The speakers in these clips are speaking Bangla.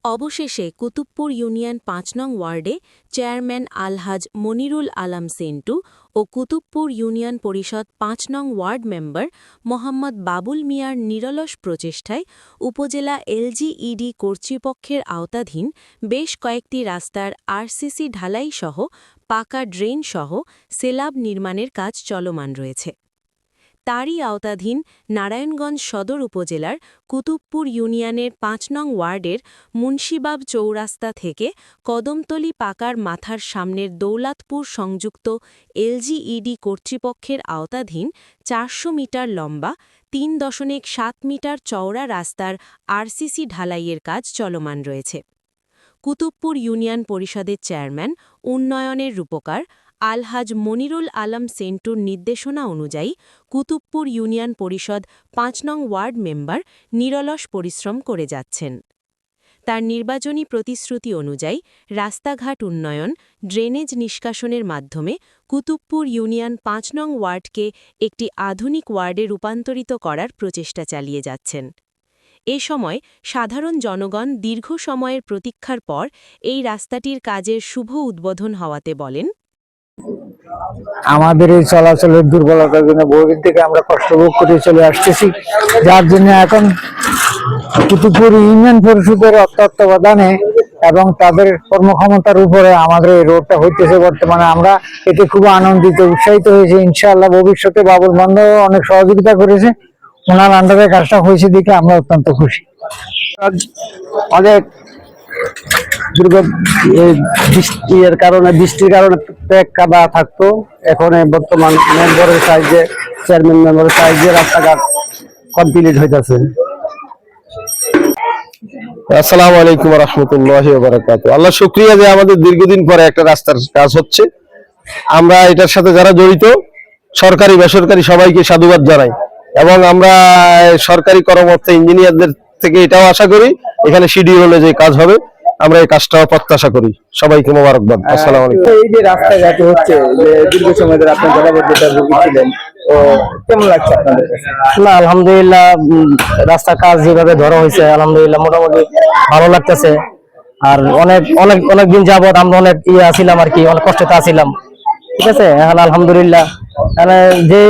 অবশেষে কুতুবপুর ইউনিয়ন ৫ নং ওয়ার্ডে চেয়ারম্যান আলহাজ মনিরুল আলম সেন্টু ও কুতুবপুর ইউনিয়ন পরিষদ ৫ নং ওয়ার্ড মেম্বার মোহাম্মদ বাবুল মিয়ার নিরলস প্রচেষ্টায় উপজেলা এলজিইডি কর্তৃপক্ষের আওতাধীন বেশ কয়েকটি রাস্তার আরসিসি ঢালাইসহ পাকা ড্রেনসহ সেলাব নির্মাণের কাজ চলমান রয়েছে। তারই আওতাধীন নারায়ণগঞ্জ সদর উপজেলার কুতুবপুর ইউনিয়নের ৫ নং ওয়ার্ডের মুন্সিবাব চৌরাস্তা থেকে কদমতলী পাকার মাথার সামনের দৌলাতপুর সংযুক্ত এলজিইডি কর্তৃপক্ষের আওতাধীন ৪০০ মিটার লম্বা ৩.৭ মিটার চওড়া রাস্তার আরসিসি ঢালাইয়ের কাজ চলমান রয়েছে। কুতুবপুর ইউনিয়ন পরিষদের চেয়ারম্যান উন্নয়নের রূপকার আলহাজ মনিরুল আলম সেন্টুর নির্দেশনা অনুযায়ী কুতুবপুর ইউনিয়ন পরিষদ ৫ নং ওয়ার্ড মেম্বার নিরলস পরিশ্রম করে যাচ্ছেন। তার নির্বাচনী প্রতিশ্রুতি অনুযায়ী রাস্তাঘাট উন্নয়ন, ড্রেনেজ নিষ্কাশনের মাধ্যমে কুতুবপুর ইউনিয়ন ৫ নং ওয়ার্ডকে একটি আধুনিক ওয়ার্ডে রূপান্তরিত করার প্রচেষ্টা চালিয়ে যাচ্ছেন। এ সময় সাধারণ জনগণ দীর্ঘ সময়ের প্রতীক্ষার পর এই রাস্তাটির কাজের শুভ উদ্বোধন হওয়াতে বলেন, আমাদের এই চলাচলের দুর্বলতার জন্য বহুদিন থেকে আমরা কষ্ট ভোগ করে চলে আসতেছি, যার জন্য এখন কুতুবপুর ইউনিয়ন পরিষদের তত্ত্বাবধানে এবং তাদের কর্মক্ষমতার উপরে আমাদের এই রোডটা হইতেছে। বর্তমানে আমরা এতে খুব আনন্দিত, উৎসাহিত হয়েছে। ইনশাআল্লাহ ভবিষ্যতে বাবুল বন্ধু অনেক সহযোগিতা করেছে, ওনার আন্ডারে কাজটা হয়েছে দেখে আমরা অত্যন্ত খুশি। অনেক বৃষ্টির কারণে কাদা থাকতো, এখন বর্তমান মেম্বারের সাহায্যে, চেয়ারম্যান মেম্বারের সাহায্যে রাস্তাঘাট কমপ্লিট হইতেছে। আসসালামু আলাইকুম ওয়া রাহমাতুল্লাহি ওয়া বারাকাতুহু। আল্লাহ শুকরিয়া যে আমাদের দীর্ঘদিন পরে একটা রাস্তার কাজ হচ্ছে। আমরা এটার সাথে যারা জড়িত সরকারি বেসরকারি সবাইকে সাধুবাদ জানাই এবং আমরা সরকারি কর্মকর্তা ইঞ্জিনিয়ারদের থেকে এটাও আশা করি এখানে শিডিউল অনুযায়ী কাজ হবে, আমরা এই কাজটাও প্রত্যাশা করি। সবাইকে মোবারকবাদ। আসসালামু আলাইকুম। এই যে রাস্তাঘাট হচ্ছে, যে দীর্ঘ সময় ধরে আপনি জলাবদ্ধতার ভুগি ছিলেন, তো কেমন লাগছে আপনাদের কাছে? না, আলহামদুলিল্লাহ, রাস্তার কাজ যেভাবে ধরা হয়েছে আলহামদুলিল্লাহ মোটামুটি ভালো লাগতেছে। আর অনেক অনেক অনেক দিন যাবত আমরা অনেক আছিলাম আর কি, অনেক কষ্টতে আছিলাম। ঠিক আছে, এখন আলহামদুলিল্লাহ যে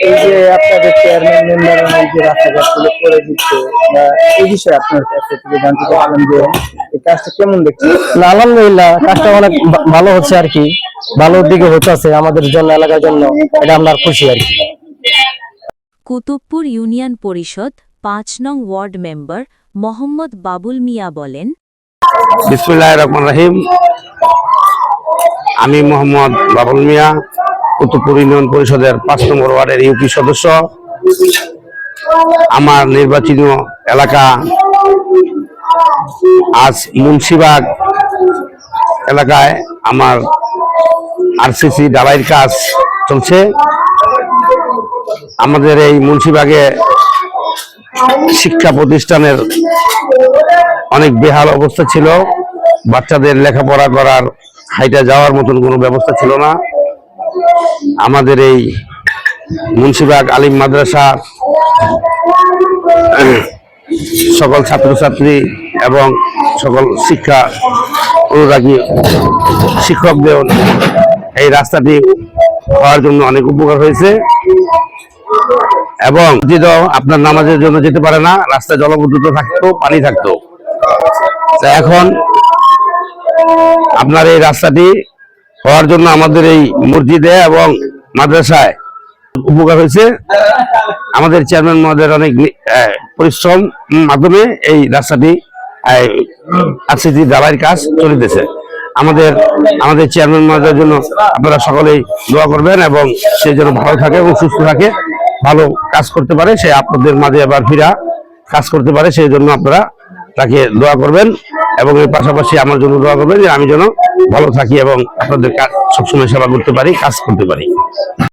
এই যে আপনাদের চেয়ারম্যান মেম্বার যে রাস্তাঘাটগুলো করে দিচ্ছে, এই বিষয়ে আপনার কাছ থেকে জানতে পারলাম যে এই কাজটা কেমন দেখছেন? না, আলহামদুলিল্লাহ কাজটা অনেক ভালো হচ্ছে আর কি, ভালোর দিকে হচ্ছে আমাদের জন্য, এলাকার জন্য। এটা আমরা খুশি আর কি। কুতুবপুর ইউনিয়ন পরিষদ ৫ নং ওয়ার্ড মেম্বার মোহাম্মদ বাবুল মিয়া বলেন, বিসমিল্লাহির রহমানির রহিম। আমি মোহাম্মদ বাবুল মিয়া, কুতুবপুর ইউনিয়ন পরিষদের ৫ নম্বর ওয়ার্ডের ইউপি সদস্য। আমার নির্বাচনী এলাকা আজ মুন্সিবাগ এলাকায় আমার আরসিসি ঢালাইয়ের কাজ চলছে। আমাদের এই মুন্সিবাগে শিক্ষা প্রতিষ্ঠানের অনেক বেহাল অবস্থা ছিল, বাচ্চাদের লেখাপড়া করার, হাইটা যাওয়ার মতন কোনো ব্যবস্থা ছিল না। আমাদের এই মুন্সিবাগ আলিম মাদ্রাসা সকল ছাত্রছাত্রী এবং সকল শিক্ষা অনুরাগী শিক্ষকদের এই রাস্তাটি হওয়ার জন্য অনেক উপকার হয়েছে এবং আপনার নামাজের জন্য যেতে পারে না, রাস্তায় জলাবদ্ধতা থাকতো, পানি থাকতো। এখন আপনার এই রাস্তাটি হওয়ার জন্য আমাদের এই মসজিদে এবং মাদ্রাসায় উপকার হয়েছে। আমাদের চেয়ারম্যান মহোদয়ের অনেক পরিশ্রম মাধ্যমে এই রাস্তাটি আরসিসি ঢালাইয়ের কাজ চলিতেছে। আমাদের চেয়ারম্যান মহোদয়ের জন্য আপনারা সকলেই দোয়া করবেন এবং সে যেন ভালো থাকে এবং সুস্থ থাকে, ভালো কাজ করতে পারে, সে আপনাদের মাঝে আবার ফিরা কাজ করতে পারে, সেই জন্য আপনারা তাকে দোয়া করবেন এবং এর পাশাপাশি আমার জন্য দোয়া করবেন যে আমি যেন ভালো থাকি এবং আপনাদের সবসময় সেবা করতে পারি, কাজ করতে পারি।